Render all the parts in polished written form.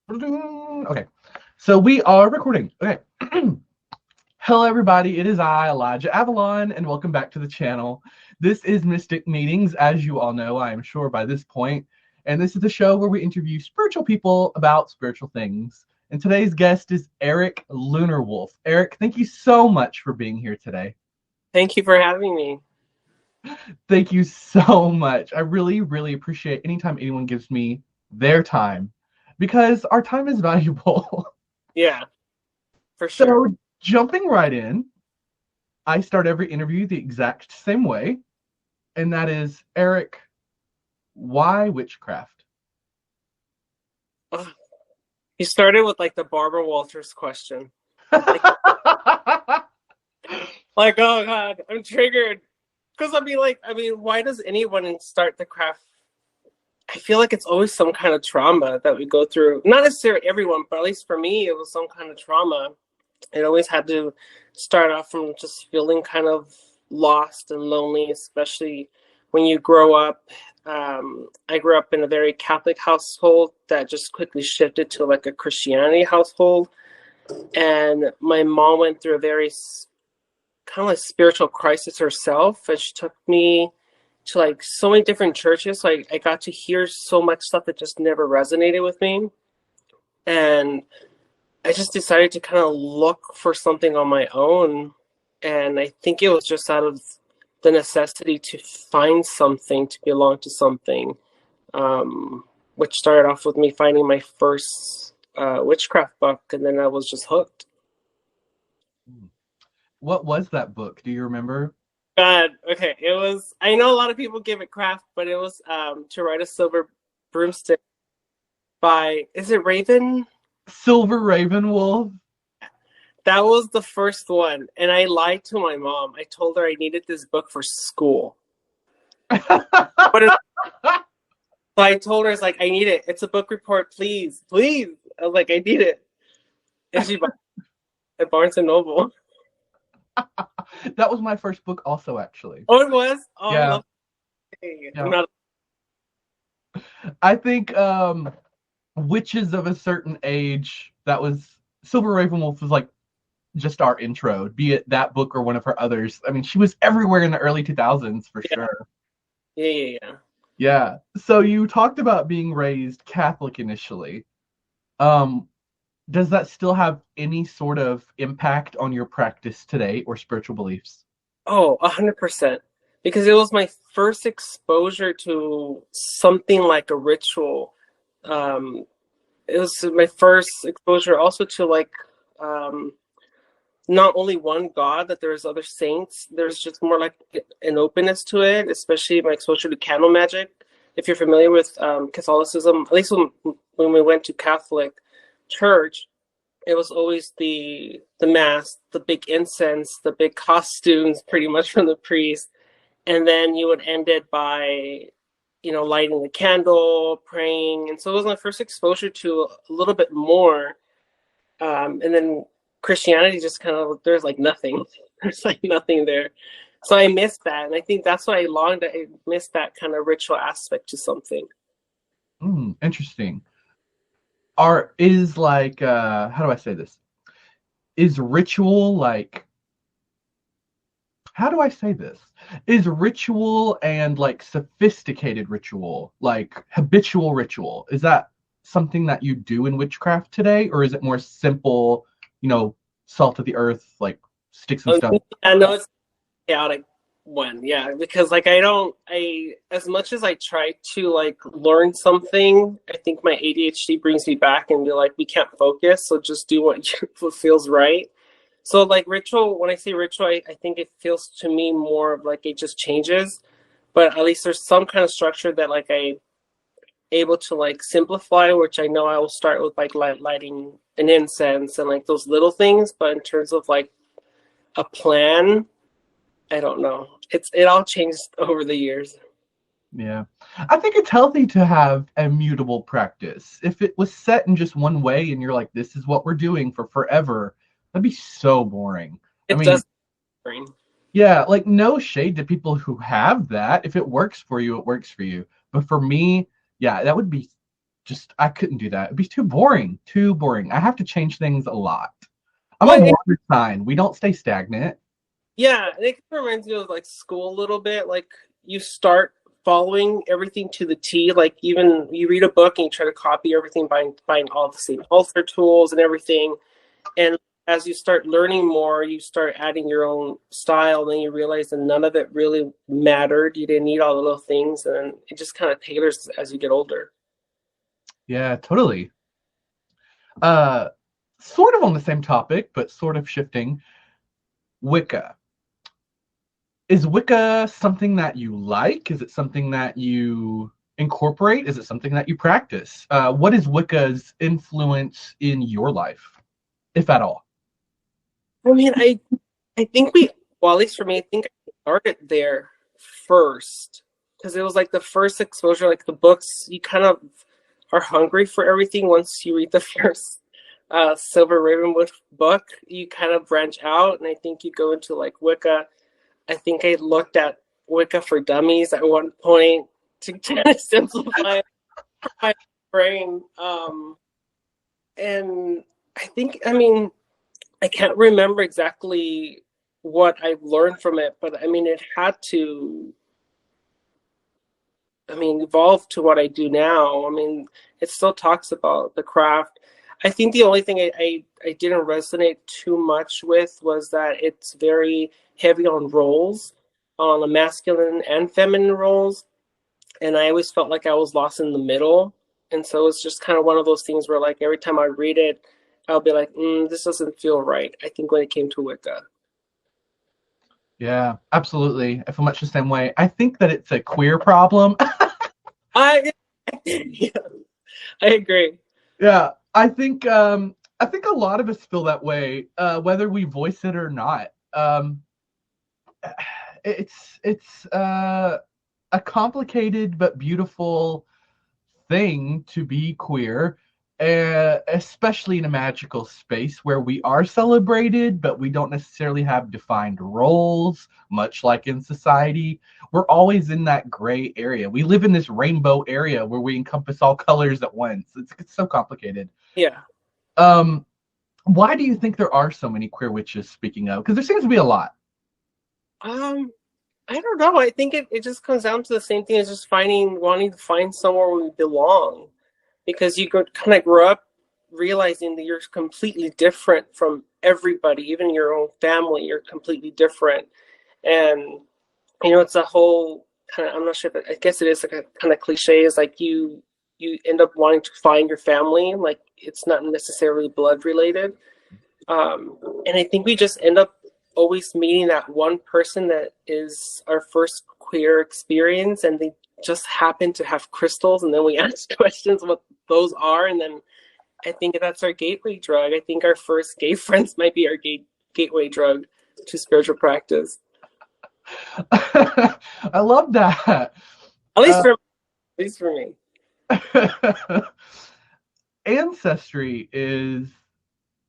Okay, so we are recording. Okay. Hello, everybody. It is I, Elijah Avalon, and welcome back to the channel. This is Mystic Meetings, as you all know, I am sure by this point. And this is the show where we interview spiritual people about spiritual things. And today's guest is Erick Lunarwolf. Erick, thank you so much for being here today. Thank you for having me. Thank you so much. I really, really appreciate anytime anyone gives me their time because our time is valuable. Yeah, for sure. So, jumping right in, I start every interview the exact same way, and that is, Erick, why witchcraft? Ugh. You started with like the Barbara Walters question. Like, oh God, I'm triggered. Because why does anyone start the craft? I feel like it's always some kind of trauma that we go through. Not necessarily everyone, but at least for me, it was some kind of trauma. It always had to start off from just feeling kind of lost and lonely, especially when you grow up. I grew up in a very Catholic household that just quickly shifted to like a Christianity household. And my mom went through a very kind of like spiritual crisis herself. And she took me to like so many different churches. So I got to hear so much stuff that just never resonated with me. And I just decided to kind of look for something on my own. And I think it was just out of the necessity to find something, to belong to something, which started off with me finding my first witchcraft book. And then I was just hooked. What was that book? Do you remember? God, okay. It was, I know a lot of people give it craft, but it was To Ride a Silver Broomstick by, is it Raven? Silver Ravenwolf? That was the first one. And I lied to my mom. I told her I needed this book for school. But so I told her, it's like, I need it. It's a book report, please, please. I was like, I need it. And she bought it at Barnes and Noble. That was my first book also, actually. Oh, it was? Oh, I Yeah. love it. Yeah. I'm not. I think witches of a certain age, that was Silver Ravenwolf was like just our intro, be it that book or one of her others. I mean, she was everywhere in the early 2000s for Yeah, sure. yeah. Yeah. So you talked about being raised Catholic initially. Um, does that still have any sort of impact on your practice today or spiritual beliefs? Oh, 100%. Because it was my first exposure to something like a ritual. Um, it was my first exposure also to like um, not only one God, that there's other saints. There's just more like an openness to it, especially my exposure to candle magic. If you're familiar with Catholicism, at least when we went to Catholic church, it was always the mass, the big incense, the big costumes, pretty much from the priest, and then you would end it by, lighting the candle, praying, and so it was my first exposure to a little bit more. And then Christianity just kind of there's like nothing, there's like nothing there. So I missed that, and I think that's why I longed. I missed that kind of ritual aspect to something. Interesting. Are is like how do I say this? Is ritual like how do I say this? Is ritual and like sophisticated ritual, like habitual ritual, is that something that you do in witchcraft today, or is it more simple, you know, salt of the earth, like sticks and stones? I know it's chaotic one, yeah, because like I as much as I try to like learn something, I think my ADHD brings me back and be like, we can't focus, so just do what feels right. So like ritual, when I say ritual, I think it feels to me more of like it just changes, but at least there's some kind of structure that like I able to like simplify, which I know I will start with like lighting an incense and like those little things, but in terms of like a plan, I don't know. It all changed over the years. Yeah. I think it's healthy to have a mutable practice. If it was set in just one way and you're like, this is what we're doing for forever, that'd be so boring. I It mean, does bring. yeah, like no shade to people who have that. If it works for you, it works for you. But for me, yeah, that would be I couldn't do that. It'd be too boring. Too boring. I have to change things a lot. I'm a Well, water sign. We don't stay stagnant. yeah, it reminds me of like school a little bit. Like you start following everything to the T. Like even you read a book and you try to copy everything, buying all the same author tools and everything. And as you start learning more, you start adding your own style. And then you realize that none of it really mattered. You didn't need all the little things, and it just kind of tailors as you get older. Yeah, totally. Uh, Sort of on the same topic, but sort of shifting. Wicca. Is Wicca something that you like? Is it something that you incorporate? Is it something that you practice? What is Wicca's influence in your life, if at all? I mean, I think well, at least for me, I think I started there first because it was like the first exposure, like the books, you kind of are hungry for everything once you read the first Silver Ravenwood book. You kind of branch out, and I think you go into like Wicca. I think I looked at Wicca for Dummies at one point to kind of simplify my brain. And I mean, I can't remember exactly what I learned from it, but I mean, it had to, evolve to what I do now. I mean, it still talks about the craft. I think the only thing I didn't resonate too much with was that it's very heavy on roles, on the masculine and feminine roles. And I always felt like I was lost in the middle. And so it's just kind of one of those things where like every time I read it, I'll be like, this doesn't feel right. I think when it came to Wicca. Yeah, absolutely. I feel much the same way. I think that it's a queer problem. I yeah, I agree. Yeah, I think a lot of us feel that way, whether we voice it or not. It's a complicated but beautiful thing to be queer, especially in a magical space where we are celebrated, but we don't necessarily have defined roles, much like in society. We're always in that gray area. We live in this rainbow area where we encompass all colors at once. It's so complicated. Yeah. Um, why do you think there are so many queer witches, speaking of? Because there seems to be a lot. Um, I don't know. I think it just comes down to the same thing as just wanting to find somewhere where we belong. Because you kind of grow up realizing that you're completely different from everybody, even your own family, you're completely different. And, it's a whole kind of, I'm not sure, but I guess it is like a kind of cliche is like you end up wanting to find your family. Like it's not necessarily blood related. And I think we just end up always meeting that one person that is our first queer experience, and they just happen to have crystals, and then we ask questions what those are, and then I think that's our gateway drug. I think our first gay friends might be our gateway drug to spiritual practice. I love that. At least for me. Ancestry is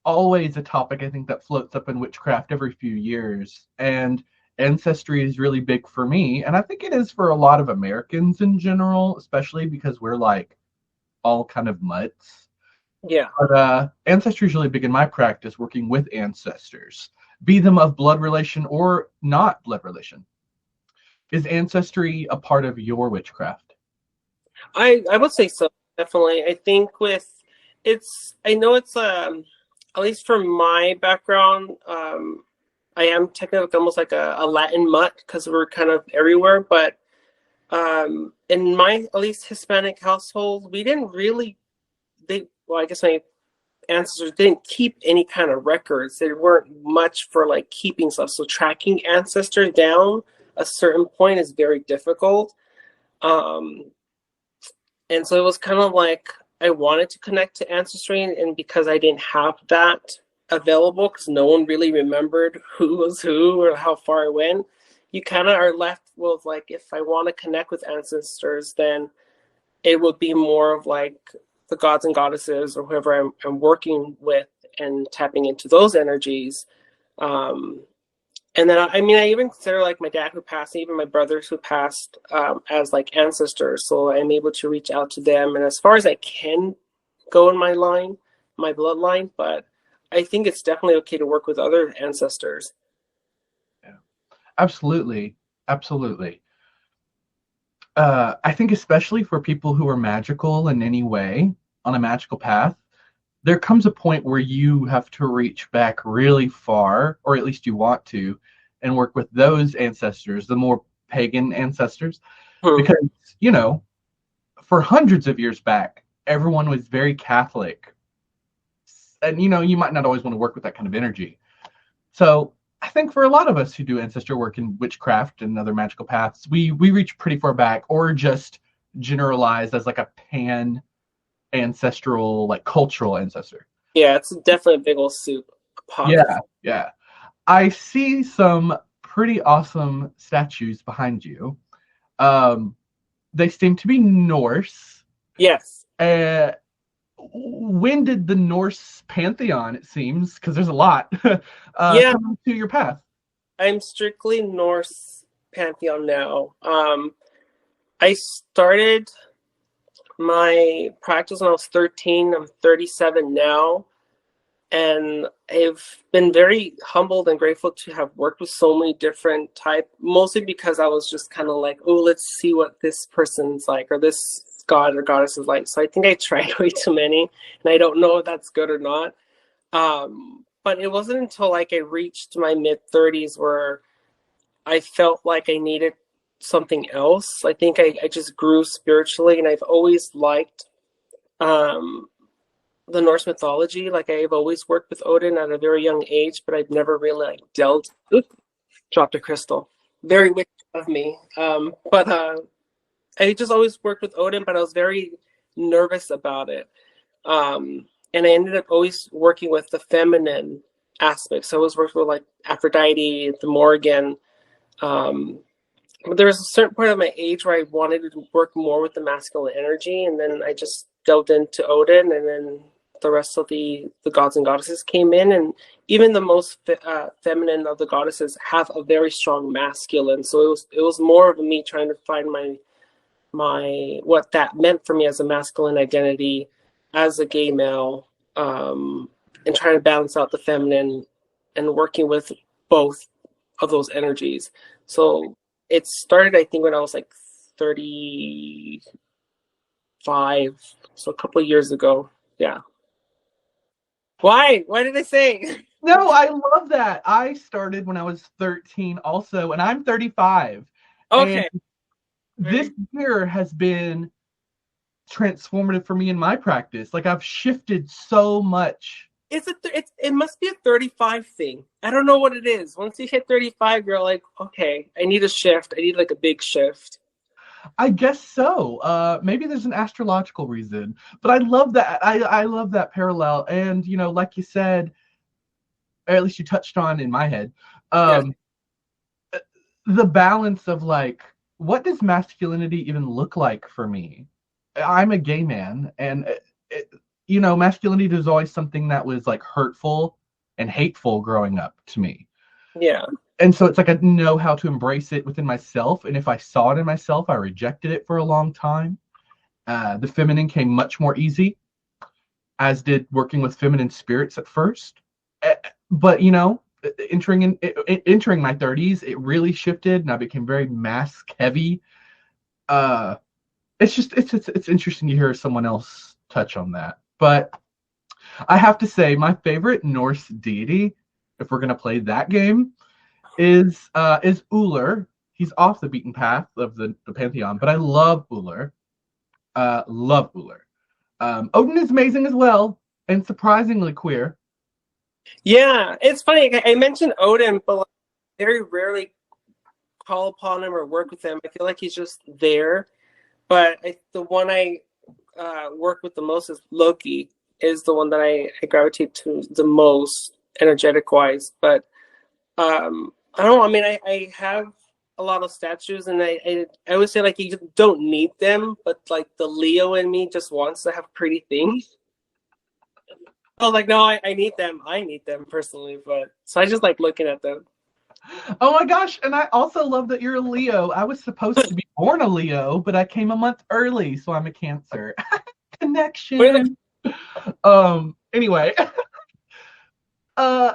always a topic I think that floats up in witchcraft every few years. And ancestry is really big for me. And I think it is for a lot of Americans in general, especially because we're like all kind of mutts. Yeah. But ancestry is really big in my practice, working with ancestors, be them of blood relation or not blood relation. Is ancestry a part of your witchcraft? I would say so, definitely. I think I know it's at least for my background, I am technically almost like a Latin mutt because we're kind of everywhere. But in my at least Hispanic household, we didn't really. I guess my ancestors didn't keep any kind of records. They weren't much for like keeping stuff. So tracking ancestors down a certain point is very difficult. And so it was kind of like I wanted to connect to ancestry, and because I didn't have that available, because no one really remembered who was who or how far I went, you kind of are left with like, if I want to connect with ancestors, then it would be more of like the gods and goddesses or whoever I'm working with and tapping into those energies. And then I mean, I even consider like my dad who passed, and even my brothers who passed, as like ancestors. So I'm able to reach out to them, and as far as I can go in my line, my bloodline. But I think it's definitely okay to work with other ancestors. Yeah. Absolutely. Absolutely. I think especially for people who are magical in any way on a magical path, there comes a point where you have to reach back really far, or at least you want to, and work with those ancestors, the more pagan ancestors, Hmm. because, you know, for hundreds of years back, everyone was very Catholic. And, you might not always want to work with that kind of energy. So I think for a lot of us who do ancestor work in witchcraft and other magical paths, we reach pretty far back, or just generalized as like a pan ancestral, like cultural ancestor. Yeah, it's definitely a big old soup pot. Yeah, yeah. I see some pretty awesome statues behind you. Um, they seem to be Norse. Yes. Uh, when did the Norse pantheon, it seems, because there's a lot, Yeah, come to your path? I'm strictly Norse pantheon now. I started my practice when I was 13. I'm 37 now. And I've been very humbled and grateful to have worked with so many different type, mostly because I was just kind of like, oh, let's see what this person's like, or this god or goddess is like. So I think I tried way too many, and I don't know if that's good or not. But it wasn't until like I reached my mid 30s where I felt like I needed something else. I think I just grew spiritually, and I've always liked um, the Norse mythology. Like I've always worked with Odin at a very young age, but I've never really like delved. Oops, dropped a crystal. Very wicked of me. But I just always worked with Odin, but I was very nervous about it. And I ended up always working with the feminine aspects. So I was working with like Aphrodite, the Morrigan. Um, but there was a certain point of my age where I wanted to work more with the masculine energy, and then I just delved into Odin, and then the rest of the gods and goddesses came in, and even the most feminine of the goddesses have a very strong masculine. So it was more of me trying to find my what that meant for me as a masculine identity, as a gay male, and trying to balance out the feminine, and working with both of those energies. So it started, I think, when I was like 35, so a couple of years ago. Yeah. Why? Why did I say? No, I love that. I started when I was 13 also, and I'm 35. And Okay. this year has been transformative for me in my practice. Like I've shifted so much. It must be a 35 thing. I don't know what it is. Once you hit 35, you're like, okay, I need a shift. I need like a big shift. I guess so. Maybe there's an astrological reason, but I love that. I love that parallel. And like you said, or at least you touched on in my head, Yes. um, the balance of like, what does masculinity even look like for me? I'm a gay man, and masculinity was always something that was like hurtful and hateful growing up to me. Yeah. And so it's like I know how to embrace it within myself. And if I saw it in myself, I rejected it for a long time. The feminine came much more easy, as did working with feminine spirits at first. But entering my 30s, it really shifted, and I became very mask heavy. Uh, it's interesting to hear someone else touch on that. But I have to say, my favorite Norse deity, if we're gonna play that game, is Uller. He's off the beaten path of the pantheon, but I love Uller. Love Uller. Odin is amazing as well, and surprisingly queer. Yeah. It's funny. I mentioned Odin, but like, very rarely call upon him or work with him. I feel like he's just there. But the one I work with the most is Loki. Is the one that I gravitate to the most energetic wise. But I don't know. I mean, I have a lot of statues, and I always say like you don't need them, but like the Leo in me just wants to have pretty things. Oh, like no, I need them. I need them personally, but so I just like looking at them. Oh my gosh, and I also love that you're a Leo. I was supposed to be born a Leo, but I came a month early, so I'm a Cancer. What are the Connection. Anyway, uh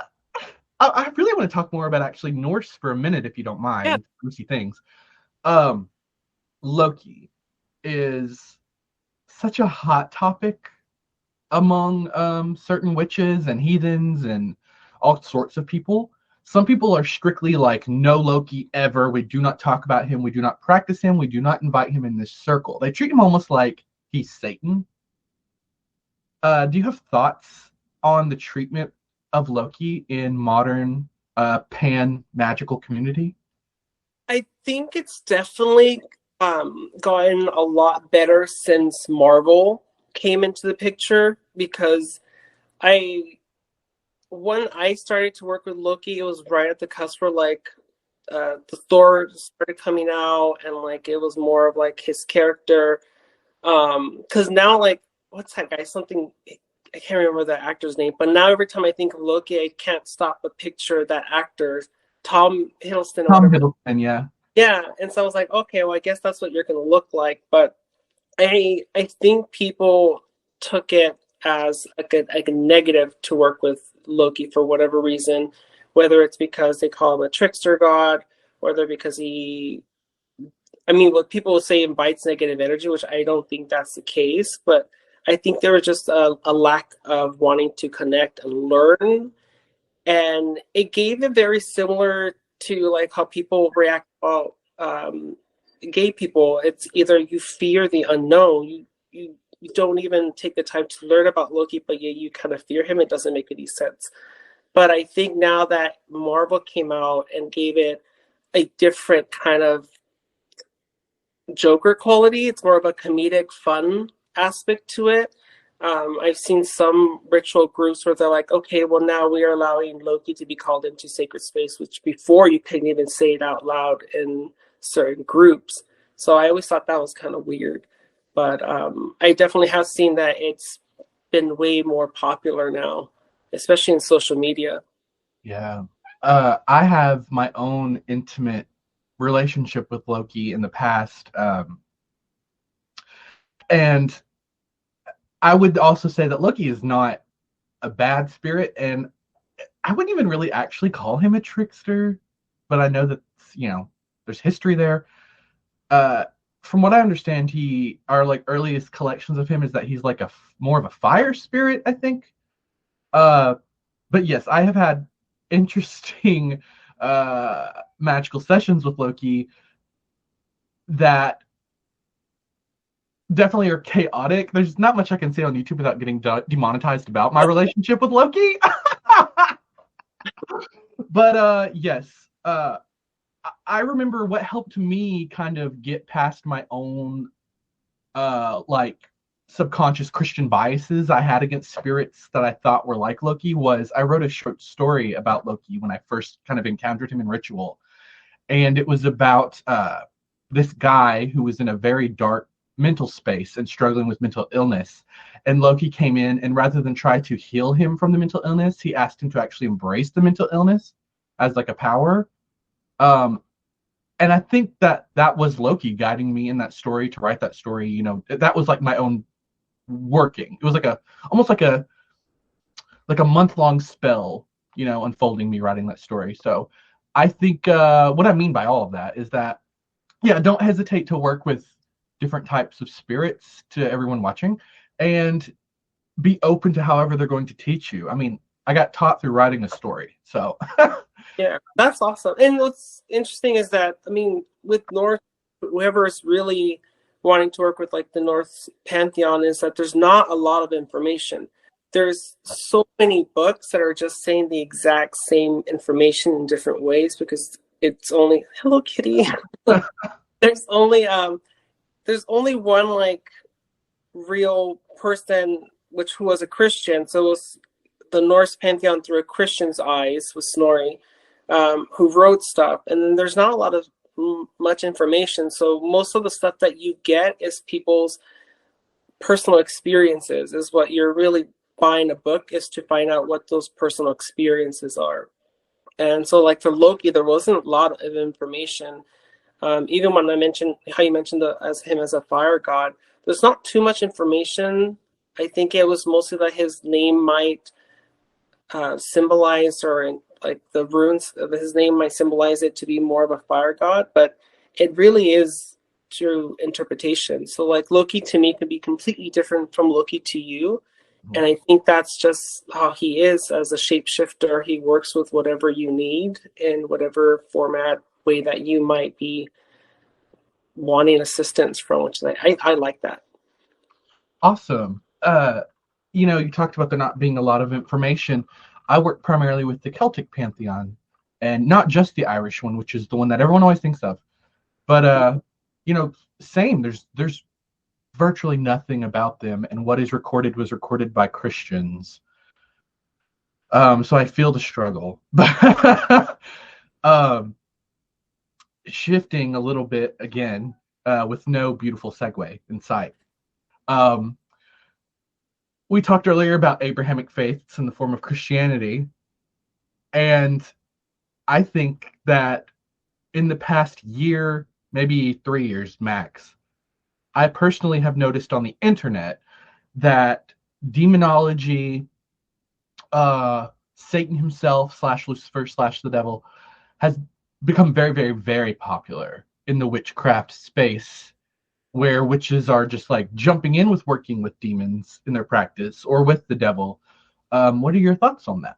I really want to talk more about actually Norse for a minute if you don't yeah, mind. Lucy things. Um Loki is such a hot topic among certain witches and heathens and all sorts of people. Some people are strictly like, no Loki ever. We do not talk about him. We do not practice him. We do not invite him in this circle. They treat him almost like he's Satan. Do you have thoughts on the treatment of Loki in modern pan magical community? I think it's definitely gotten a lot better since Marvel came into the picture because I when I started to work with Loki, it was right at the cusp where like the Thor started coming out and like it was more of like his character. Because now like what's that guy? Something I can't remember the actor's name, but now every time I think of Loki, I can't stop but picture that actor, Tom Hiddleston or Tom whatever. Hiddleston, yeah. Yeah, and so I was like, okay, well, I guess that's what you're gonna look like. But I think people took it as like a negative to work with Loki for whatever reason, whether it's because they call him a trickster god, whether because he, I mean, what people will say invites negative energy, which I don't think that's the case, but I think there was just a lack of wanting to connect and learn, and it gave it very similar to like how people react about gay people. It's either you fear the unknown, you don't even take the time to learn about Loki, but yet you kind of fear him. It doesn't make any sense. But I think now that Marvel came out and gave it a different kind of Joker quality, it's more of a comedic, fun aspect to it. I've seen some ritual groups where they're like, okay, well, now we are allowing Loki to be called into sacred space, which before you couldn't even say it out loud in certain groups. So I always thought that was kind of weird. But I definitely have seen that it's been way more popular now, especially in social media. Yeah. I have my own intimate relationship with Loki in the past. And I would also say that Loki is not a bad spirit. And I wouldn't even really actually call him a trickster, but I know that, there's history there. Uh, from what I understand, our like earliest collections of him is that he's like more of a fire spirit, I think. Uh, but yes, I have had interesting magical sessions with Loki that definitely are chaotic. There's not much I can say on YouTube without getting demonetized about my relationship with Loki. But yes, I remember what helped me kind of get past my own like subconscious Christian biases I had against spirits that I thought were like Loki was I wrote a short story about Loki when I first kind of encountered him in Ritual. And it was about this guy who was in a very dark mental space and struggling with mental illness. And Loki came in, and rather than try to heal him from the mental illness, he asked him to actually embrace the mental illness as like a power. Um, and I think that that was Loki guiding me in that story to write that story. That was like my own working. It was like almost like a month-long spell, unfolding me writing that story. So I think what I mean by all of that is that, yeah, don't hesitate to work with different types of spirits to everyone watching, and be open to however they're going to teach you. I mean, I got taught through writing a story, so Yeah, that's awesome. And what's interesting is that, I mean, with North, whoever is really wanting to work with like the North Pantheon is that there's not a lot of information. There's so many books that are just saying the exact same information in different ways because it's only Hello Kitty. there's only there's only one like real person which who was a Christian. So it was the Norse pantheon through a Christian's eyes with Snorri, who wrote stuff. And then there's not a lot of much information. So most of the stuff that you get is people's personal experiences. Is what you're really buying a book is to find out what those personal experiences are. And so, like for Loki, there wasn't a lot of information. Even when I mentioned how you mentioned as him as a fire god, there's not too much information. I think it was mostly that his name might symbolize, or like the runes of his name might symbolize it to be more of a fire god, but it really is through interpretation. So like Loki to me can be completely different from Loki to you. And I think that's just how he is as a shapeshifter. He works with whatever you need in whatever format, way that you might be wanting assistance from, which I like that. Awesome. You talked about there not being a lot of information. I work primarily with the Celtic pantheon, and not just the Irish one, which is the one that everyone always thinks of. But same. There's virtually nothing about them, and what is recorded was recorded by Christians. So I feel the struggle. um, Shifting a little bit again, with no beautiful segue in sight. We talked earlier about Abrahamic faiths in the form of Christianity, and I think that in the past year, maybe 3 years max, I personally have noticed on the internet that demonology, Satan himself slash Lucifer slash the devil, has become very, very, very popular in the witchcraft space, where witches are just like jumping in with working with demons in their practice or with the devil. What are your thoughts on that?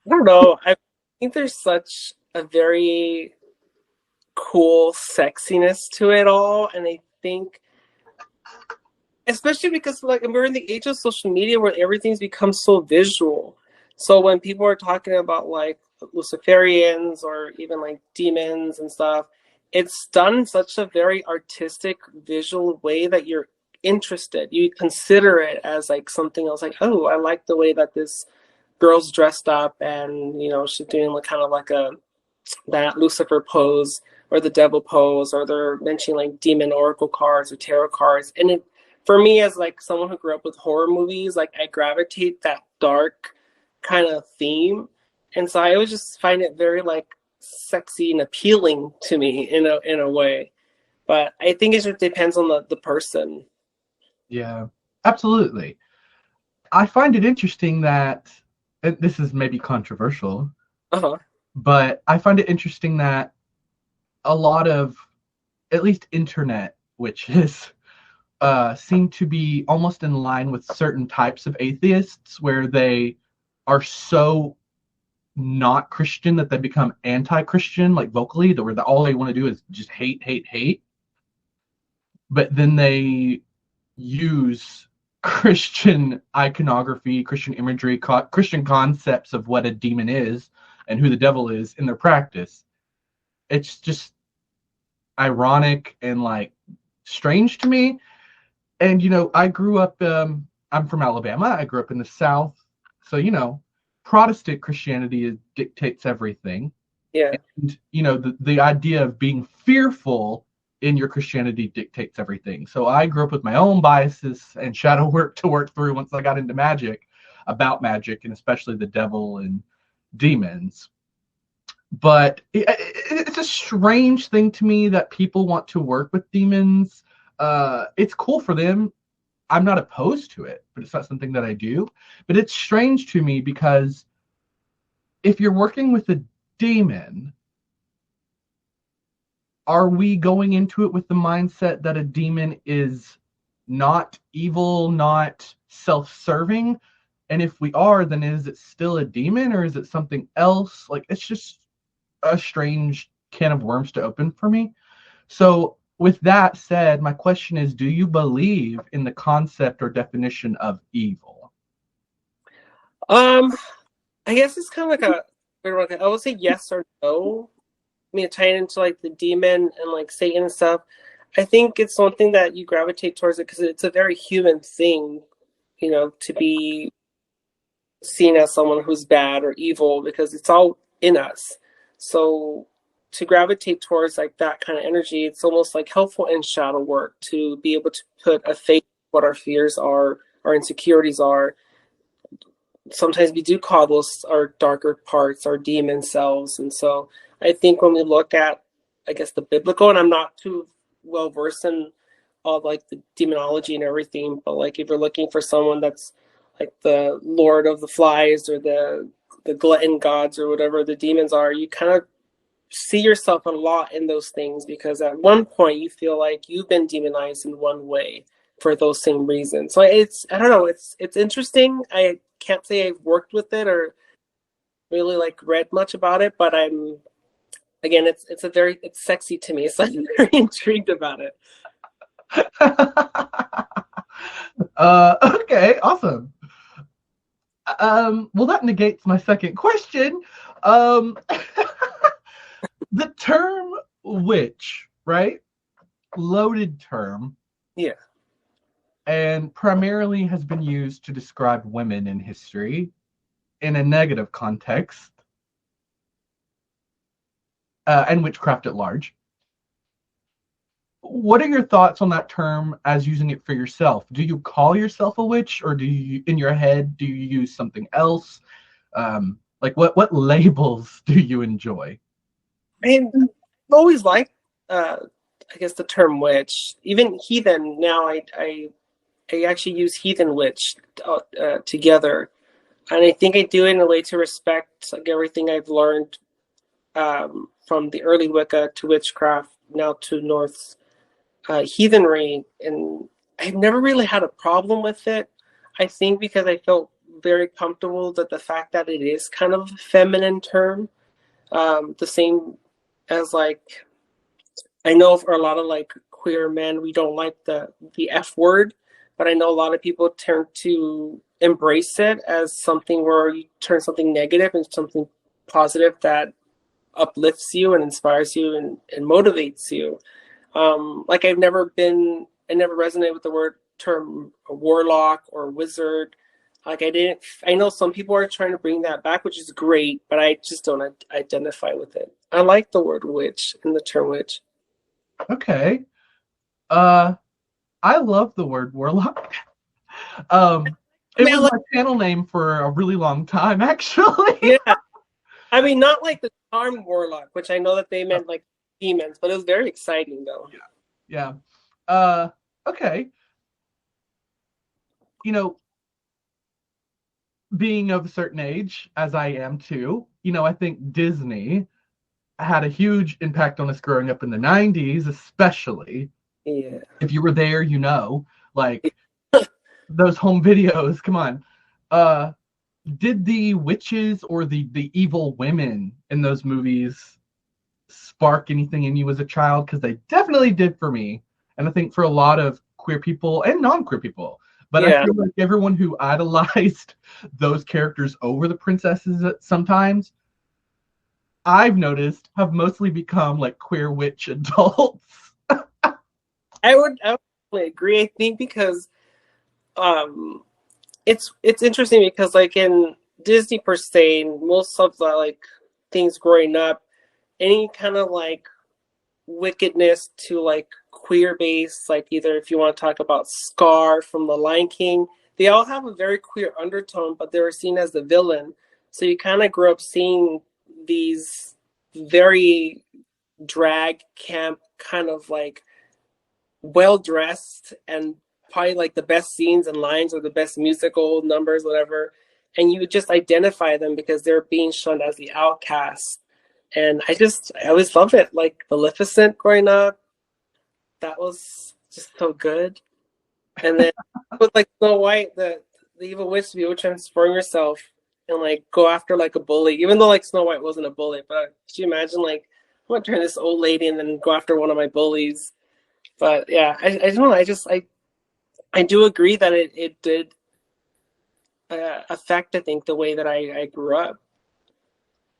I don't know. I think there's such a very cool sexiness to it all, and I think especially because like we're in the age of social media where everything's become so visual. So when people are talking about like Luciferians or even like demons and stuff, it's done in such a very artistic visual way that you're interested. You consider it as like something else, like, oh, I like the way that this girl's dressed up, and she's doing like kind of like that Lucifer pose or the devil pose, or they're mentioning like demon oracle cards or tarot cards. And it, for me, as like someone who grew up with horror movies, like I gravitate that dark kind of theme. And so I always just find it very like sexy and appealing to me in a way. But I think it just depends on the person. Yeah, absolutely. I find it interesting that, and this is maybe controversial, Uh-huh. but I find it interesting that a lot of, at least internet witches, seem to be almost in line with certain types of atheists, where they are so not Christian that they become anti-Christian, like vocally, where all they want to do is just hate, hate, hate. But then they use Christian iconography, Christian imagery, Christian concepts of what a demon is and who the devil is in their practice. It's just ironic and like strange to me. And I grew up. I'm from Alabama. I grew up in the South, so Protestant Christianity dictates everything. Yeah. And the idea of being fearful in your Christianity dictates everything. So I grew up with my own biases and shadow work to work through once I got into magic, about magic, and especially the devil and demons. But it's a strange thing to me that people want to work with demons. It's cool for them. I'm not opposed to it, but it's not something that I do. But it's strange to me because if you're working with a demon, are we going into it with the mindset that a demon is not evil, not self-serving? And if we are, then is it still a demon or is it something else? Like, it's just a strange can of worms to open for me. So with that said, my question is, do you believe in the concept or definition of evil? Um, I guess it's kind of like I would say yes or no. I mean, tying into like the demon and like Satan and stuff. I think it's something that you gravitate towards it because it's a very human thing, to be seen as someone who's bad or evil because it's all in us. So to gravitate towards like that kind of energy, it's almost like helpful in shadow work to be able to put a face what our fears are, our insecurities are, sometimes we do call those our darker parts, our demon selves. And so I think when we look at, I guess, the biblical, and I'm not too well versed in all like the demonology and everything, but like if you're looking for someone that's like the Lord of the Flies or the glutton gods or whatever the demons are, you kind of see yourself a lot in those things because at one point you feel like you've been demonized in one way for those same reasons. So it's, I don't know, it's interesting. I can't say I've worked with it or really like read much about it, but I'm, again, it's sexy to me, so I'm very intrigued about it. Okay, awesome. Well, that negates my second question. Um, the term witch, right? Loaded term. Yeah. And primarily has been used to describe women in history in a negative context, and witchcraft at large. What are your thoughts on that term as using it for yourself? Do you call yourself a witch, or do you, in your head, do you use something else? Like what labels do you enjoy? I mean, I've always liked, I guess, the term witch. Even heathen. Now, I actually use heathen witch together, and I think I do it in a way to respect like everything I've learned from the early Wicca to witchcraft, now to Norse heathenry, and I've never really had a problem with it. I think because I felt very comfortable that the fact that it is kind of a feminine term, the same as like I know for a lot of like queer men, we don't like the F word, but I know a lot of people turn to embrace it as something where you turn something negative into something positive that uplifts you and inspires you and motivates you. Like I never resonated with the word term warlock or wizard. Like I know some people are trying to bring that back, which is great, but I just don't identify with it. I like the word witch and the term witch. Okay. I love the word warlock. I It mean, I was like, my channel name for a really long time, actually. yeah. I mean, not like the charm warlock, which I know that they meant like demons, but it was very exciting though. Yeah. Uh, okay. You know, being of a certain age, as I am too, I think Disney had a huge impact on us growing up in the 90s, especially. Yeah. If you were there, like those home videos, come on. Uh, did the witches or the evil women in those movies spark anything in you as a child? Because they definitely did for me. And I think for a lot of queer people and non-queer people. But I Yeah. feel like everyone who idolized those characters over the princesses sometimes, I've noticed, have mostly become like queer witch adults. I would agree. I think because um it's interesting because like in Disney per se, most of the like things growing up, any kind of like wickedness to like queer base, like either if you want to talk about Scar from The Lion King, they all have a very queer undertone, but they were seen as the villain. So you kind of grew up seeing these very drag camp kind of like well dressed and probably like the best scenes and lines or the best musical numbers, whatever. And you just identify them because they're being shown as the outcast. And I always love it. Like Maleficent growing up, that was just so good. And then with like Snow White, the evil witch to be able to transform yourself and like go after like a bully, even though like Snow White wasn't a bully. But could you imagine like I'm gonna turn this old lady and then go after one of my bullies? But yeah, I don't know. I do agree that it did affect, I think, the way that I grew up.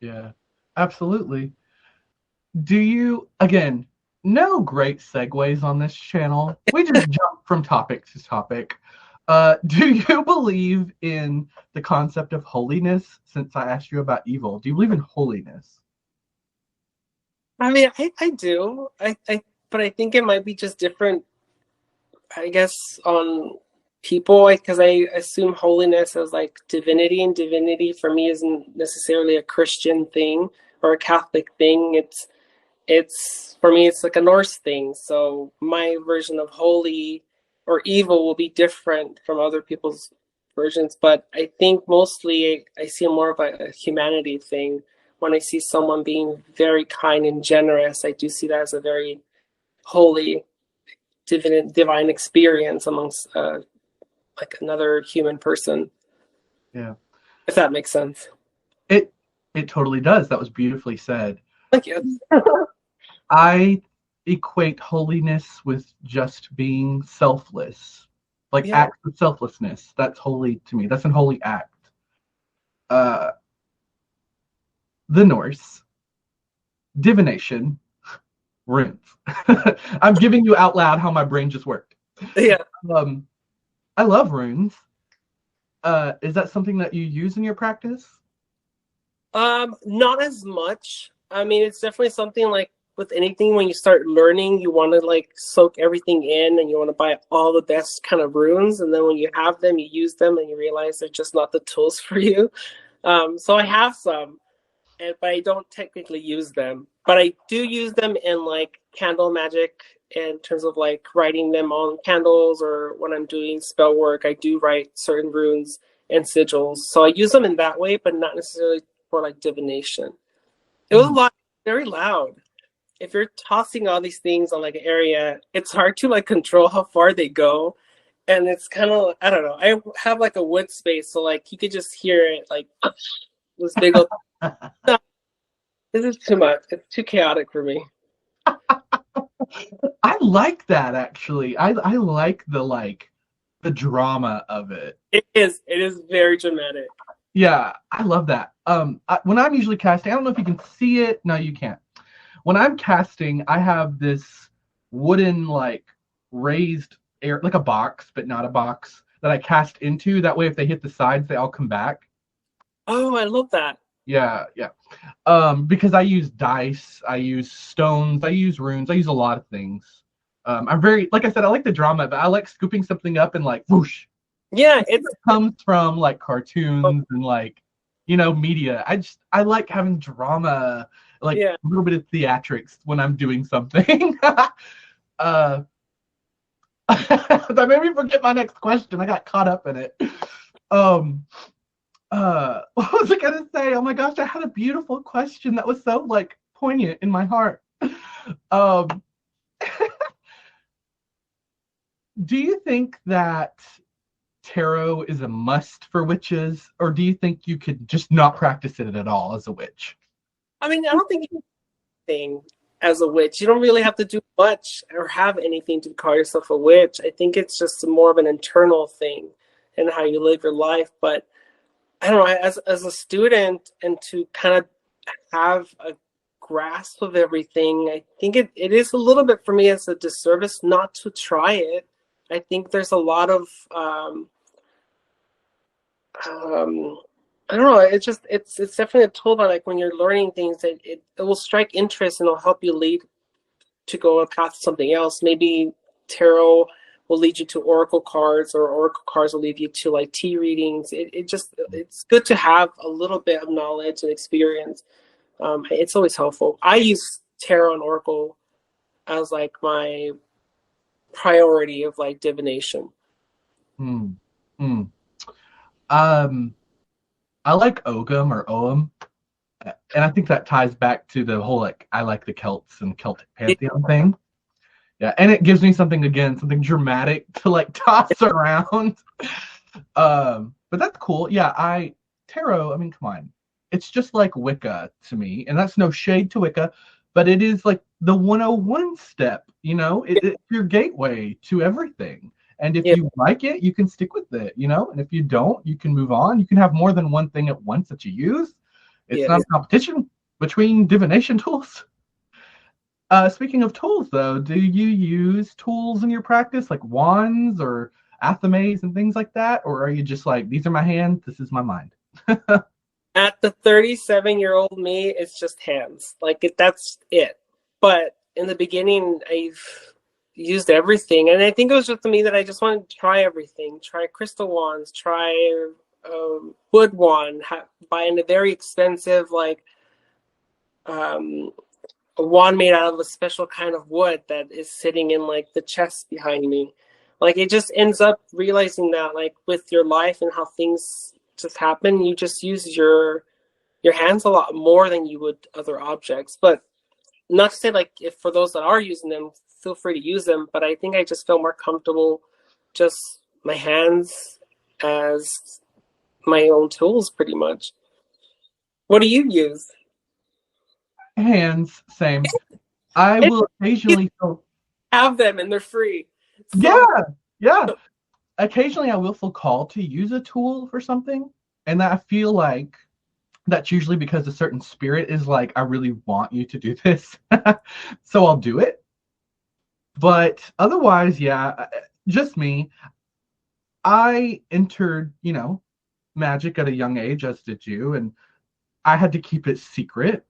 Yeah, absolutely. Do you, again, no great segues on this channel. We just jump from topic to topic. Do you believe in the concept of holiness? Since I asked you about evil, do you believe in holiness? I mean, I do. But I think it might be just different, I guess, on people, because I assume holiness as like divinity, and divinity for me isn't necessarily a Christian thing or a Catholic thing. It's for me it's like a Norse thing. So my version of holy or evil will be different from other people's versions. But I think mostly I see more of a humanity thing. When I see someone being very kind and generous, I do see that as a very holy, divine experience amongst like another human person. Yeah. If that makes sense. It it totally does. That was beautifully said. Thank you. I equate holiness with just being selfless. Like Yeah. acts of selflessness. That's holy to me. That's an holy act. Uh the Norse, divination, runes. I'm giving you out loud how my brain just worked. Yeah. Um I love runes. Is that something that you use in your practice? Not as much. I mean, it's definitely something like with anything when you start learning, you want to like soak everything in and you want to buy all the best kind of runes. And then when you have them, you use them and you realize they're just not the tools for you. So I have some, but I don't technically use them. But I do use them in like candle magic in terms of like writing them on candles, or when I'm doing spell work, I do write certain runes and sigils. So I use them in that way, but not necessarily for like divination. It was a lot, very loud. If you're tossing all these things on like an area, it's hard to like control how far they go. And it's kind of, I don't know. I have like a wood space, so like you could just hear it like this big old. No, this is too much. It's too chaotic for me. I like that actually. I like the drama of it. It is. It is very dramatic. Yeah, I love that. When I'm usually casting, I don't know if you can see it. No, you can't. When I'm casting, I have this wooden like raised air, like a box, but not a box that I cast into. That way, if they hit the sides, they all come back. Oh, I love that. Yeah, yeah. Because I use dice, I use stones, I use runes, I use a lot of things. I'm very, like I said, I like the drama, but I like scooping something up and like whoosh. Yeah, It it's. comes from like Oh, cartoons and like, media. I like having drama, like yeah. a little bit of theatrics when I'm doing something. uh, that made me forget my next question. I got caught up in it. Um, what was I gonna say? Oh my gosh, I had a beautiful question that was so like poignant in my heart. Um, do you think that tarot is a must for witches, or do you think you could just not practice it at all as a witch? I mean, I don't think anything as a witch. You don't really have to do much or have anything to call yourself a witch. I think it's just more of an internal thing and how you live your life. But I don't know, as a student and to kind of have a grasp of everything, I think it is a little bit for me as a disservice not to try it. I think there's a lot of um, I don't know. It's just it's definitely a tool that like when you're learning things, it will strike interest and it'll help you lead to go a path to something else. Maybe tarot will lead you to oracle cards, or oracle cards will lead you to like tea readings. It's good to have a little bit of knowledge and experience. It's always helpful. I use tarot and oracle as like my priority of like divination. Hmm. Hmm. Um, I like Ogham or Ogham, and I think that ties back to the whole like I like the Celts and Celtic pantheon thing. Yeah, and it gives me something again, something dramatic to like toss around. But that's cool. Yeah, I tarot. I mean, come on, it's just like Wicca to me, and that's no shade to Wicca, but it is like the 101 step. It's your gateway to everything. And if Yeah, you like it, you can stick with it. And if you don't, you can move on. You can have more than one thing at once that you use. It's yeah. not a competition between divination tools. Speaking of tools, though, do you use tools in your practice, like wands or athames and things like that? Or are you just like, these are my hands, this is my mind? At the 37-year-old me, it's just hands. Like that's it. But in the beginning, I've used everything. And I think it was just me that I just wanted to try everything, try crystal wands, try wood wand, buying a very expensive, like, um, a wand made out of a special kind of wood that is sitting in like the chest behind me. Like it just ends up realizing that like with your life and how things just happen, you just use your hands a lot more than you would other objects. But not to say like if for those that are using them, feel free to use them. But I think I just feel more comfortable just my hands as my own tools pretty much. What do you use? Hands, same. I And will you occasionally feel, have them and they're free. yeah, So yeah. Occasionally I will feel called to use a tool for something, and that I feel like that's usually because a certain spirit is like, I really want you to do this. So I'll do it. But otherwise, yeah, just me. I entered, magic at a young age, as did you, and I had to keep it secret.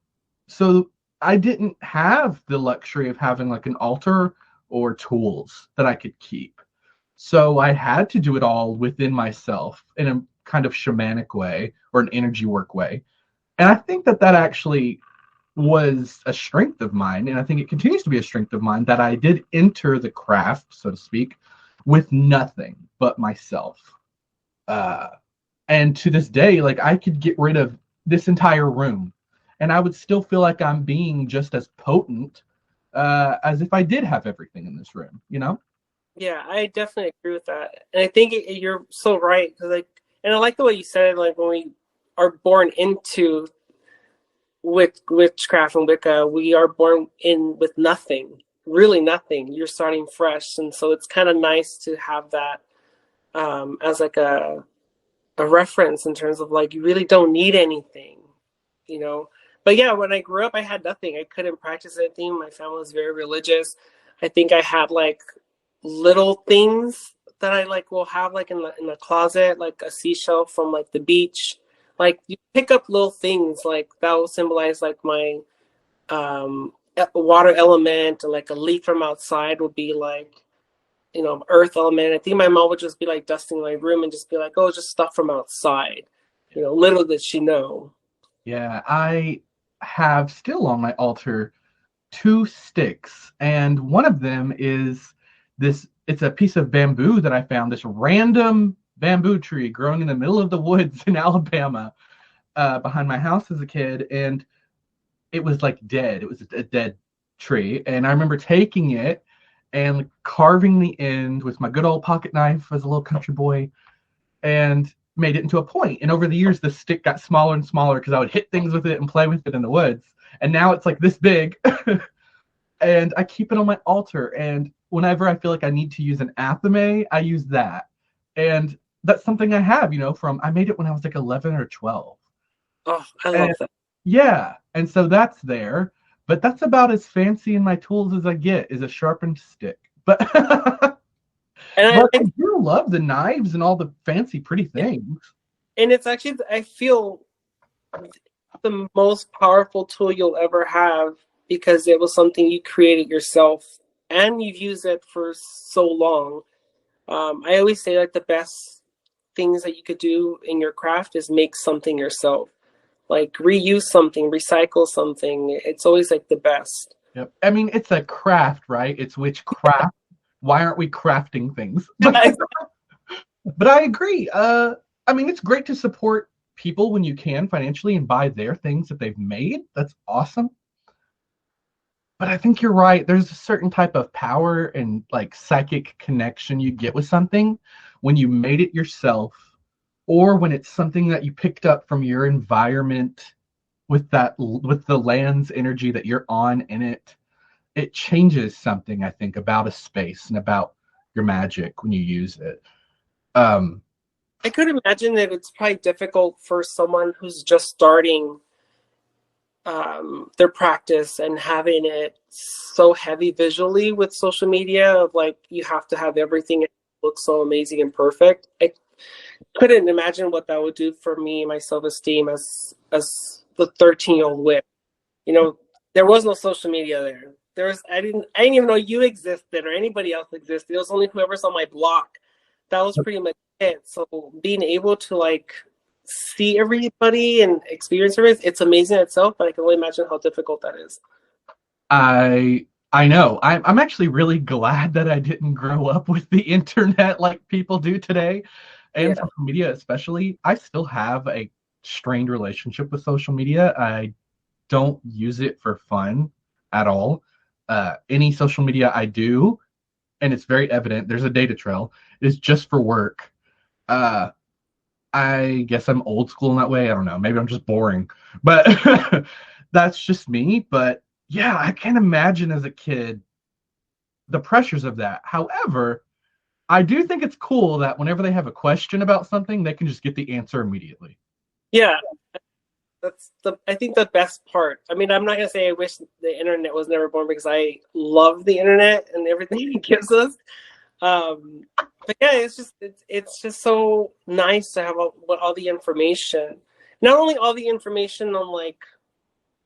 So I didn't have the luxury of having like an altar or tools that I could keep. So I had to do it all within myself in a kind of shamanic way or an energy work way. And I think that that actually was a strength of mine. And I think it continues to be a strength of mine that I did enter the craft, so to speak, with nothing but myself. Uh, and to this day, like I could get rid of this entire room and I would still feel like I'm being just as potent as if I did have everything in this room, you know? yeah, I definitely agree with that, and I think you're so right because like, and I like the way you said it. Like when we are born into witchcraft and Wicca, we are born in with nothing, really nothing. You're starting fresh, and so it's kind of nice to have that as like a reference in terms of like you really don't need anything, you know. But yeah, when I grew up, I had nothing. I couldn't practice anything. My family was very religious. I think I had like little things that I like will have like in the closet, like a seashell from like the beach. Like you pick up little things like that will symbolize like my water element, or like a leaf from outside would be like, you know, earth element. I think my mom would just be like dusting my room and just be like, oh, just stuff from outside. You know, little did she know. Yeah, I have still on my altar two sticks, and one of them is this it's a piece of bamboo that I found, this random bamboo tree growing in the middle of the woods in Alabama, behind my house as a kid, and it was like dead. It was a dead tree, and I remember taking it and carving the end with my good old pocket knife as a little country boy, and made it into a point. And over the years, the stick got smaller and smaller because I would hit things with it and play with it in the woods. And now it's like this big, and I keep it on my altar. And whenever I feel like I need to use an athame, I use that. And that's something I have, from I made it when I was like 11 or 12. Oh, I And love that. yeah, and so that's there. But that's about as fancy in my tools as I get, is a sharpened stick. But And but I do love the knives and all the fancy, pretty things. it's actually I feel the most powerful tool you'll ever have because it was something you created yourself and you've used it for so long. I always say like the best things that you could do in your craft is make something yourself. Like reuse something, recycle something. It's always like the best. Yep. I mean, it's a craft, right? It's witchcraft. Why aren't we crafting things? But I agree. I mean, it's great to support people when you can financially and buy their things that they've made. That's awesome. But I think you're right. There's a certain type of power and like psychic connection you get with something when you made it yourself, or when it's something that you picked up from your environment with the land's energy that you're on in it. It changes something, I think, about a space and about your magic when you use it. Um, I could imagine that it's probably difficult for someone who's just starting their practice and having it so heavy visually with social media of like you have to have everything look so amazing and perfect. I couldn't imagine what that would do for me, my self-esteem as the 13-year-old witch. You know, there was no social media there. I didn't even know you existed or anybody else existed. It was only whoever's on my block. That was pretty much it. So being able to like see everybody and experience everything, it's amazing in itself, but I can only imagine how difficult that is. I know. I'm actually really glad that I didn't grow up with the internet like people do today, and Yeah. social media especially. I still have a strained relationship with social media. I don't use it for fun at all. Any social media I do, and it's very evident, there's a data trail, is just for work. Uh, I guess I'm old school in that way. I don't know. Maybe I'm just boring, but that's just me. But yeah, I can't imagine as a kid the pressures of that. However, I do think it's cool that whenever they have a question about something, they can just get the answer immediately. Yeah. I think the best part. I mean, I'm not gonna say I wish the internet was never born because I love the internet and everything it gives us. But yeah, it's just so nice to have all the information. Not only all the information on like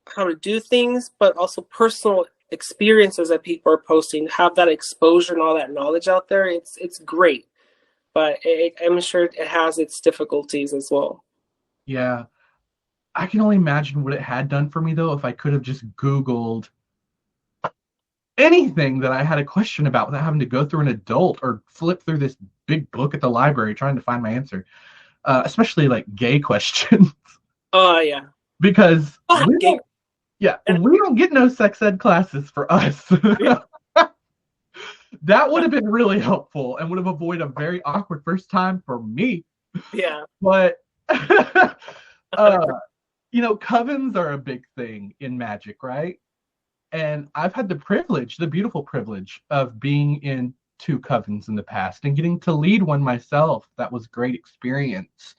how to do things, but also personal experiences that people are posting. Have that exposure and all that knowledge out there. It's great, but I'm sure it has its difficulties as well. Yeah, I can only imagine what it had done for me though if I could have just Googled anything that I had a question about without having to go through an adult or flip through this big book at the library trying to find my answer. Especially like gay questions, Oh yeah. because Oh, game. we don't get no sex ed classes for us. That would have been really helpful and would have avoided a very awkward first time for me. Yeah. But covens are a big thing in magic, right? And I've had the beautiful privilege of being in two covens in the past and getting to lead one myself. That was a great experience.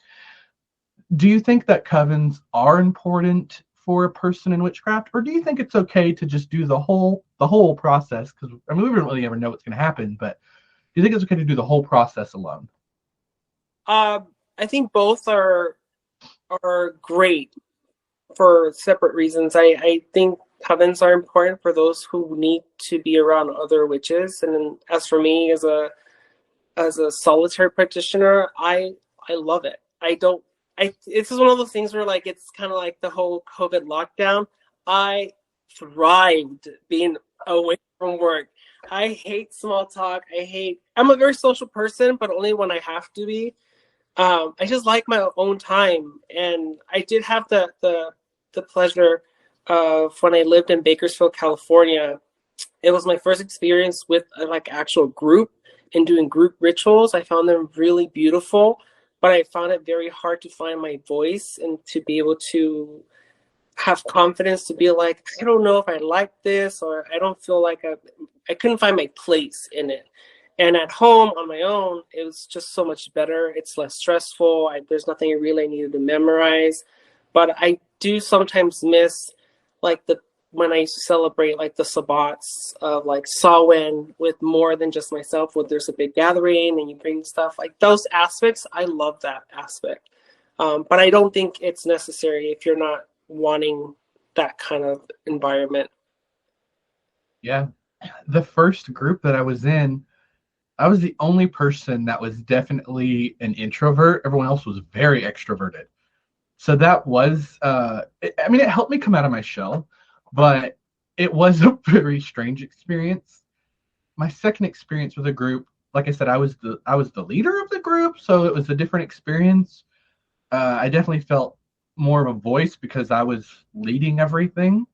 Do you think that covens are important for a person in witchcraft, or do you think it's okay to just do the whole process? Because I mean, we don't really ever know what's going to happen, but do you think it's okay to do the whole process alone? I think both are great for separate reasons. I think covens are important for those who need to be around other witches, and then as for me as a solitary practitioner, I love it. I don't. I This is one of those things where like it's kind of like the whole COVID lockdown. I thrived being away from work. I hate small talk. I'm a very social person, but only when I have to be. I just like my own time, and I did have the pleasure of when I lived in Bakersfield, California. It was my first experience with like actual group and doing group rituals. I found them really beautiful, but I found it very hard to find my voice and to be able to have confidence to be like, I don't know if I like this, or I don't feel like I couldn't find my place in it. And at home on my own, it was just so much better. It's less stressful. There's nothing I really needed to memorize. But I do sometimes miss like the when I used to celebrate like the Sabbats of like Samhain with more than just myself, where there's a big gathering and you bring stuff like those aspects. I love that aspect. But I don't think it's necessary if you're not wanting that kind of environment. Yeah. The first group that I was in, I was the only person that was definitely an introvert. Everyone else was very extroverted. So that was, I mean, it helped me come out of my shell, but it was a very strange experience. My second experience with a group, like I said, I was the leader of the group, so it was a different experience. I definitely felt more of a voice because I was leading everything.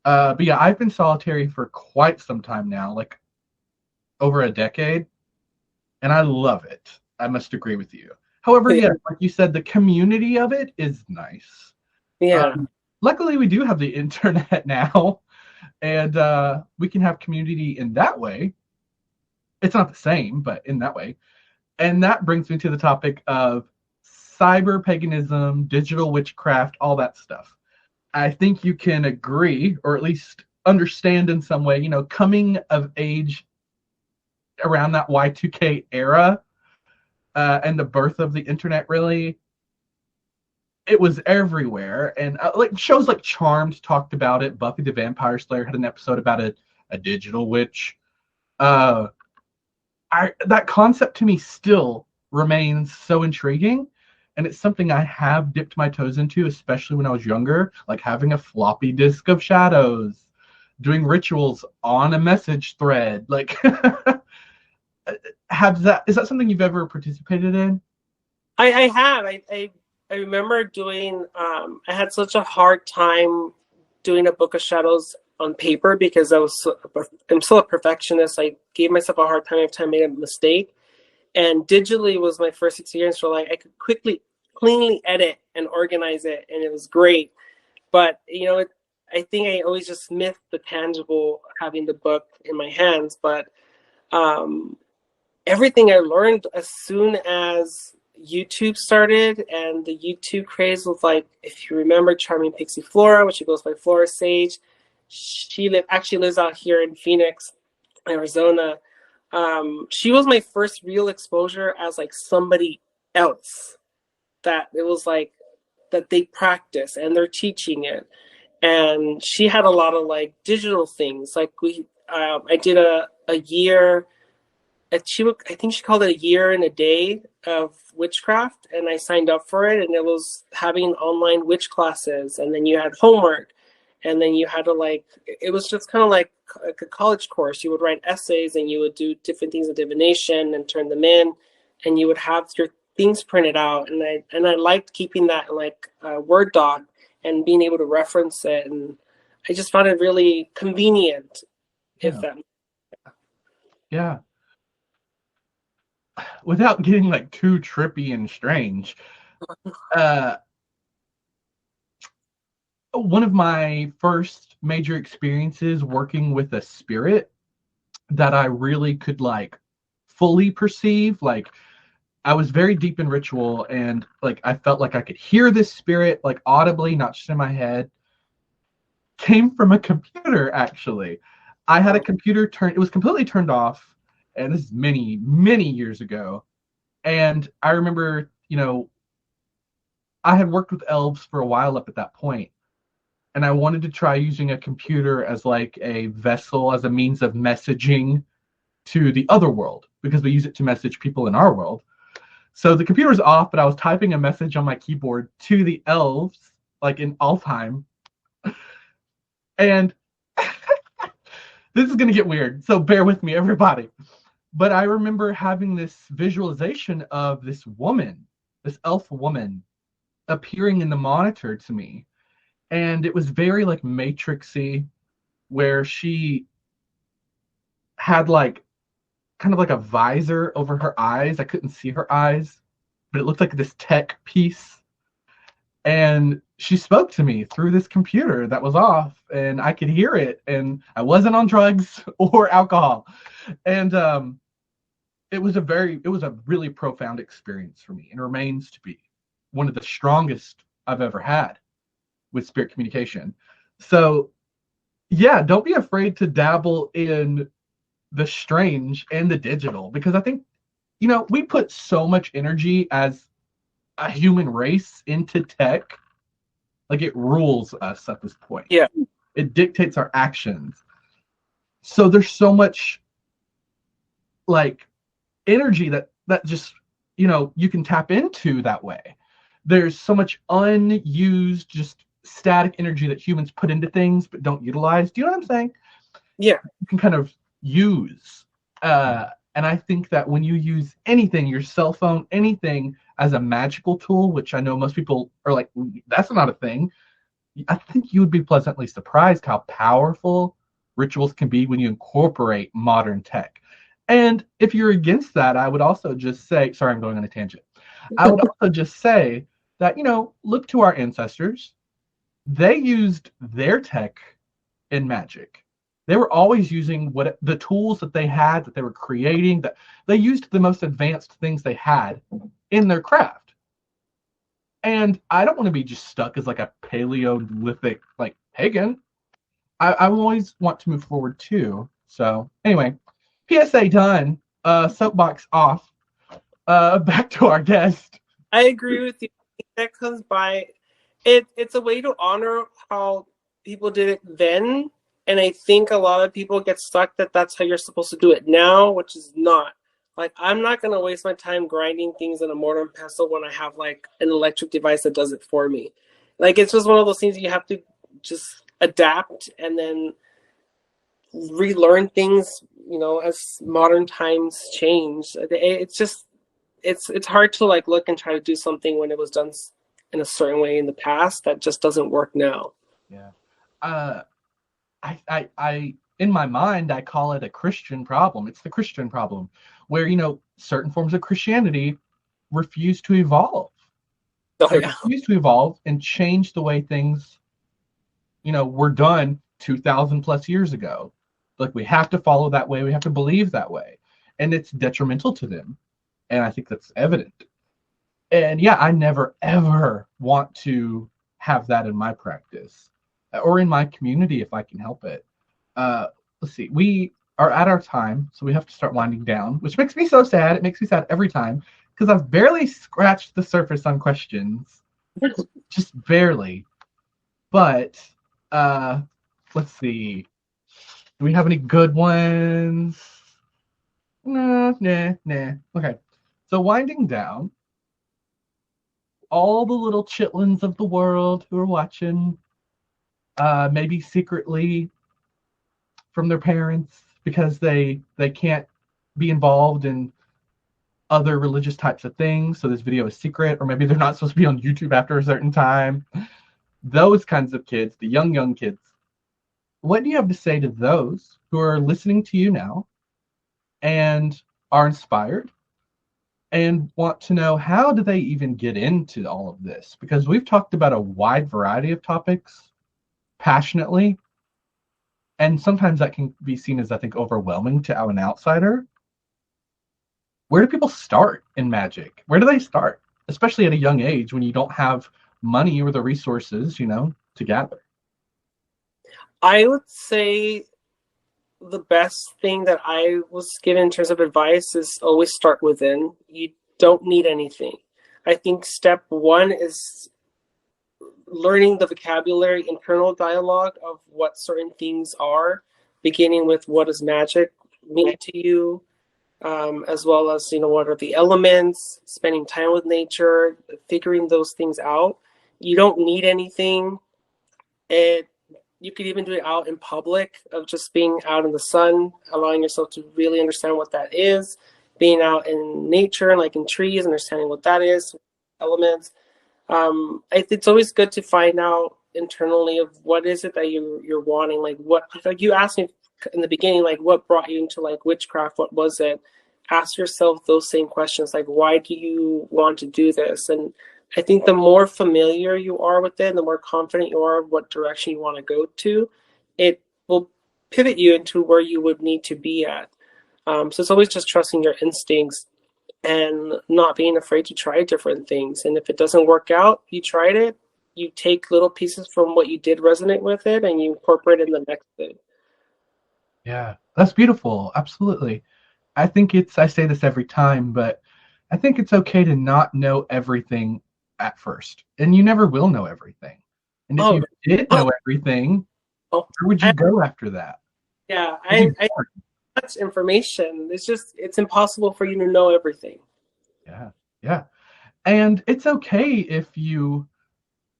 But yeah, I've been solitary for quite some time now, like over a decade, and I love it. I must agree with you. However, yeah, like you said, the community of it is nice. Yeah. Luckily, we do have the internet now, and we can have community in that way. It's not the same, but in that way. And that brings me to the topic of cyber paganism, digital witchcraft, all that stuff. I think you can agree, or at least understand in some way, coming of age around that Y2K era and the birth of the internet, really, it was everywhere. And like shows like Charmed talked about it. Buffy the Vampire Slayer had an episode about a digital witch. Uh, that concept to me still remains so intriguing, and it's something I have dipped my toes into, especially when I was younger, like having a floppy disk of shadows, doing rituals on a message thread. Like, is that something you've ever participated in? I have. I remember doing. I had such a hard time doing a Book of Shadows on paper because I'm still a perfectionist. I gave myself a hard time every time I made a mistake, and digitally was my first experience where like I could quickly, cleanly edit and organize it, and it was great. But I think I always just missed the tangible having the book in my hands. But um, everything I learned as soon as YouTube started, and the YouTube craze was like, if you remember Charming Pixie Flora, which she goes by Flora Sage, she actually lives out here in Phoenix, Arizona. She was my first real exposure as like somebody else that it was like that they practice and they're teaching it. And she had a lot of like digital things. Like I did a year. I think she called it a year and a day of witchcraft, and I signed up for it. And it was having online witch classes, and then you had homework, and then you had to like. It was just kind of like a college course. You would write essays, and you would do different things of divination and turn them in, and you would have your things printed out. And I liked keeping that in like a Word doc and being able to reference it, and I just found it really convenient. If that. Yeah. Without getting like too trippy and strange, one of my first major experiences working with a spirit that I really could like fully perceive, like I was very deep in ritual, and like I felt like I could hear this spirit like audibly, not just in my head, came from a computer. Actually, I had a computer it was completely turned off, and this is many, many years ago. And I remember, I had worked with elves for a while up at that point, and I wanted to try using a computer as like a vessel, as a means of messaging to the other world, because we use it to message people in our world. So the computer was off, but I was typing a message on my keyboard to the elves, like in Alfheim. And this is going to get weird, so bear with me, everybody. But I remember having this visualization of this woman, this elf woman, appearing in the monitor to me. And it was very like Matrixy, where she had like kind of like a visor over her eyes. I couldn't see her eyes, but it looked like this tech piece. And she spoke to me through this computer that was off, and I could hear it, and I wasn't on drugs or alcohol. And it was a really profound experience for me, and remains to be one of the strongest I've ever had with spirit communication. So yeah, don't be afraid to dabble in the strange and the digital, because I think, we put so much energy as a human race into tech. Like it rules us at this point. Yeah. It dictates our actions. So there's so much like energy that just, you can tap into that way. There's so much unused, just static energy that humans put into things but don't utilize. Do you know what I'm saying? Yeah. You can kind of use. And I think that when you use anything, your cell phone, anything, as a magical tool, which I know most people are like, that's not a thing. I think you would be pleasantly surprised how powerful rituals can be when you incorporate modern tech. And if you're against that, I would also just say, sorry, I'm going on a tangent. I would also just say that, look to our ancestors. They used their tech in magic. They were always using the tools that they had, that they were creating, that they used the most advanced things they had in their craft. And I don't want to be just stuck as like a Paleolithic, like pagan. I always want to move forward too. So anyway, PSA done. Soapbox off. Back to our guest. I agree with you. that comes by, it's a way to honor how people did it then. And I think a lot of people get stuck that that's how you're supposed to do it now, which is not. Like, I'm not going to waste my time grinding things in a mortar and pestle when I have like an electric device that does it for me. Like, it's just one of those things you have to just adapt and then relearn things, as modern times change. It's just, it's hard to like look and try to do something when it was done in a certain way in the past that just doesn't work now. Yeah. I in my mind, I call it a Christian problem. It's the Christian problem where, certain forms of Christianity refuse to evolve. Oh, They yeah. refuse to evolve and change the way things, were done 2,000 plus years ago. Like, we have to follow that way. We have to believe that way. And it's detrimental to them. And I think that's evident. And yeah, I never, ever want to have that in my practice or in my community if I can help it. Let's see. We are at our time, so we have to start winding down, which makes me so sad. It makes me sad every time because I've barely scratched the surface on questions. Just barely. But let's see. Do we have any good ones? Nah. Okay. So winding down, all the little chitlins of the world who are watching, maybe secretly from their parents because they can't be involved in other religious types of things, so this video is secret, or maybe they're not supposed to be on YouTube after a certain time. Those kinds of kids, the young kids, what do you have to say to those who are listening to you now and are inspired and want to know how do they even get into all of this? Because we've talked about a wide variety of topics passionately, and sometimes that can be seen as, I think, overwhelming to an outsider. Where do people start in magic? Where do they start? Especially at a young age when you don't have money or the resources, to gather. I would say the best thing that I was given in terms of advice is always start within. You don't need anything. I think step one is learning the vocabulary, internal dialogue of what certain things are, beginning with what does magic mean to you, as well as, what are the elements, spending time with nature, figuring those things out. You don't need anything. You could even do it out in public, of just being out in the sun, allowing yourself to really understand what that is, being out in nature, like in trees, understanding what that is, elements. It's always good to find out internally of what is it that you're wanting. Like you asked me in the beginning, like what brought you into like witchcraft? What was it? Ask yourself those same questions. Like, why do you want to do this? And I think the more familiar you are with it, the more confident you are what direction you want to go to, it will pivot you into where you would need to be at. So it's always just trusting your instincts and not being afraid to try different things. And if it doesn't work out, you tried it, you take little pieces from what you did resonate with it, and you incorporate it in the next thing. Yeah, that's beautiful. Absolutely. I say this every time, but I think it's okay to not know everything at first. And you never will know everything. And if you did know everything, where would you go after that? Yeah, I much information. It's impossible for you to know everything. Yeah. And it's okay if you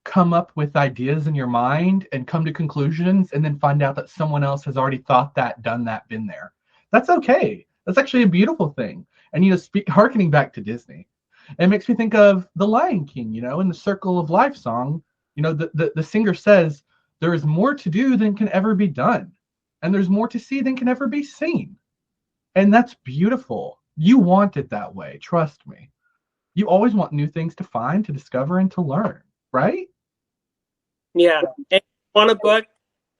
come up with ideas in your mind and come to conclusions and then find out that someone else has already thought that, done that, been there. That's okay. That's actually a beautiful thing. And harkening back to Disney, it makes me think of The Lion King, in the Circle of Life song, the singer says, there is more to do than can ever be done. And there's more to see than can ever be seen. And that's beautiful. You want it that way. Trust me. You always want new things to find, to discover, and to learn, right? Yeah. And you want a book,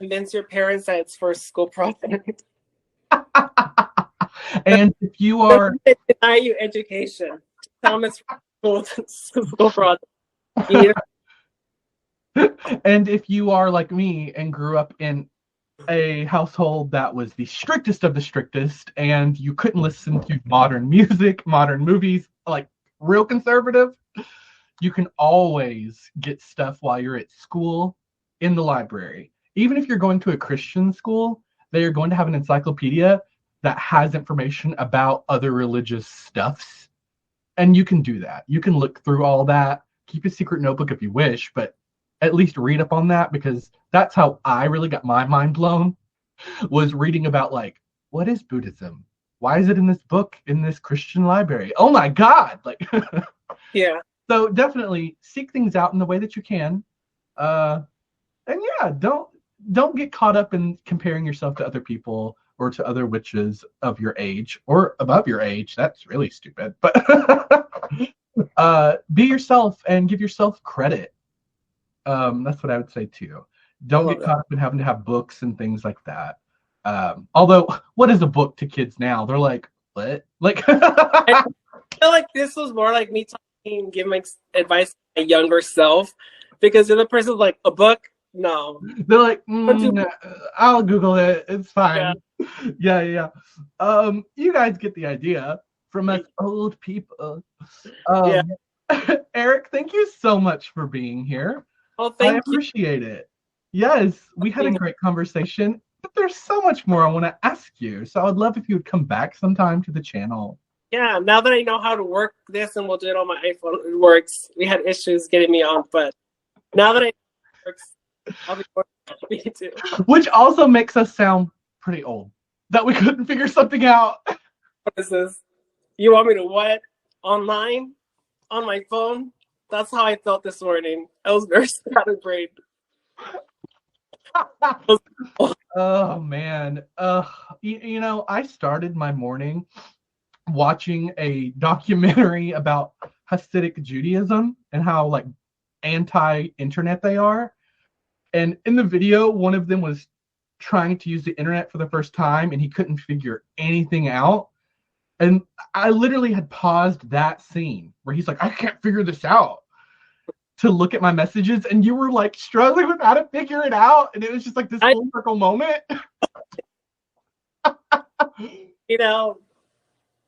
convince your parents that it's for school project. And if you are... deny you education. Tell them it's for school project. And if you are like me and grew up in a household that was the strictest of the strictest, and you couldn't listen to modern music, modern movies, like real conservative, you can always get stuff while you're at school in the library. Even if you're going to a Christian school, they are going to have an encyclopedia that has information about other religious stuffs. And you can do that. You can look through all that, keep a secret notebook if you wish, but at least read up on that, because that's how I really got my mind blown, was reading about, like, what is Buddhism? Why is it in this book in this Christian library? Oh my God! Like, Yeah. so definitely seek things out in the way that you can. And yeah, don't get caught up in comparing yourself to other people or to other witches of your age or above your age. That's really stupid. But be yourself and give yourself credit. That's what I would say too. Don't get caught up in having to have books and things like that. Although, what is a book to kids now? They're like, what? Like, I feel like this was more like me talking, giving my advice to my younger self, because the other person's like, a book? No. They're like, I'll Google it. It's fine. Yeah. You guys get the idea from us old people. Erick, thank you so much for being here. Oh, thank you. I appreciate it. Yes, we had a great conversation, but there's so much more I want to ask you. So I would love if you would come back sometime to the channel. Yeah, now that I know how to work this and we'll do it on my iPhone, it works. We had issues getting me on, but now that I know it works, I'll be more happy too. Which also makes us sound pretty old, that we couldn't figure something out. What is this? You want me to what? Online? On my phone? That's how I felt this morning. I was very scatterbrained. Oh man. You know, I started my morning watching a documentary about Hasidic Judaism and how, like, anti-internet they are. And in the video, one of them was trying to use the internet for the first time and he couldn't figure anything out. And I literally had paused that scene where he's like, I can't figure this out, to look at my messages, and you were like struggling with how to figure it out. And it was just like this full circle moment. You know.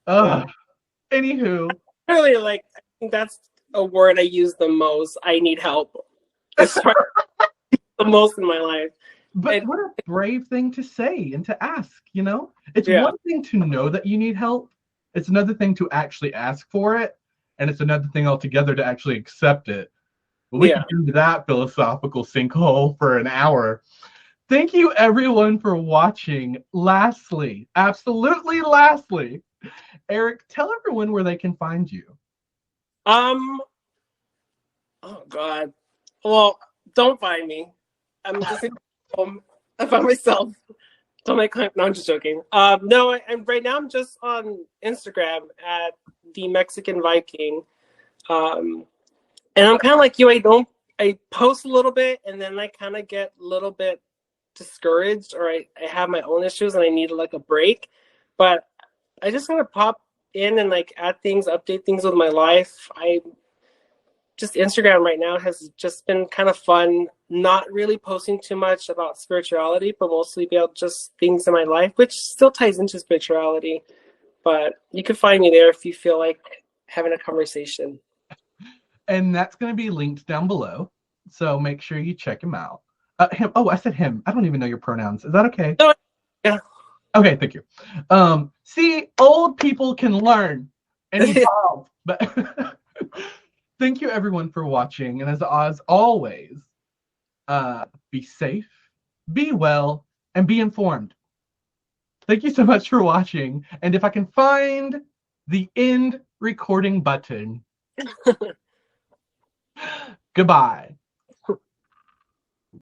Anywho. Really, like, I think that's a word I use the most. I need help. It's the most in my life. But what a brave thing to say and to ask, you know? It's one thing to know that you need help. It's another thing to actually ask for it. And it's another thing altogether to actually accept it. But we can get into that philosophical sinkhole for an hour. Thank you, everyone, for watching. Lastly, absolutely lastly, Erick, tell everyone where they can find you. Oh, God. Well, don't find me. I'm just home by myself. Don't make no, I'm just joking. No, I'm right now. I'm just on Instagram at the Mexican Viking, and I'm kind of like you. I post a little bit, and then I kind of get a little bit discouraged, or I have my own issues, and I need like a break. But I just kind of pop in and like add things, update things with my life. Just Instagram right now has just been kind of fun, not really posting too much about spirituality, but mostly about just things in my life, which still ties into spirituality. But you can find me there if you feel like having a conversation. And that's going to be linked down below. So make sure you check him out. Him. Oh, I said him. I don't even know your pronouns. Is that okay? No, yeah. Okay, thank you. See, old people can learn and evolve. But thank you, everyone, for watching. And as always, be safe, be well, and be informed. Thank you so much for watching. And if I can find the end recording button, goodbye.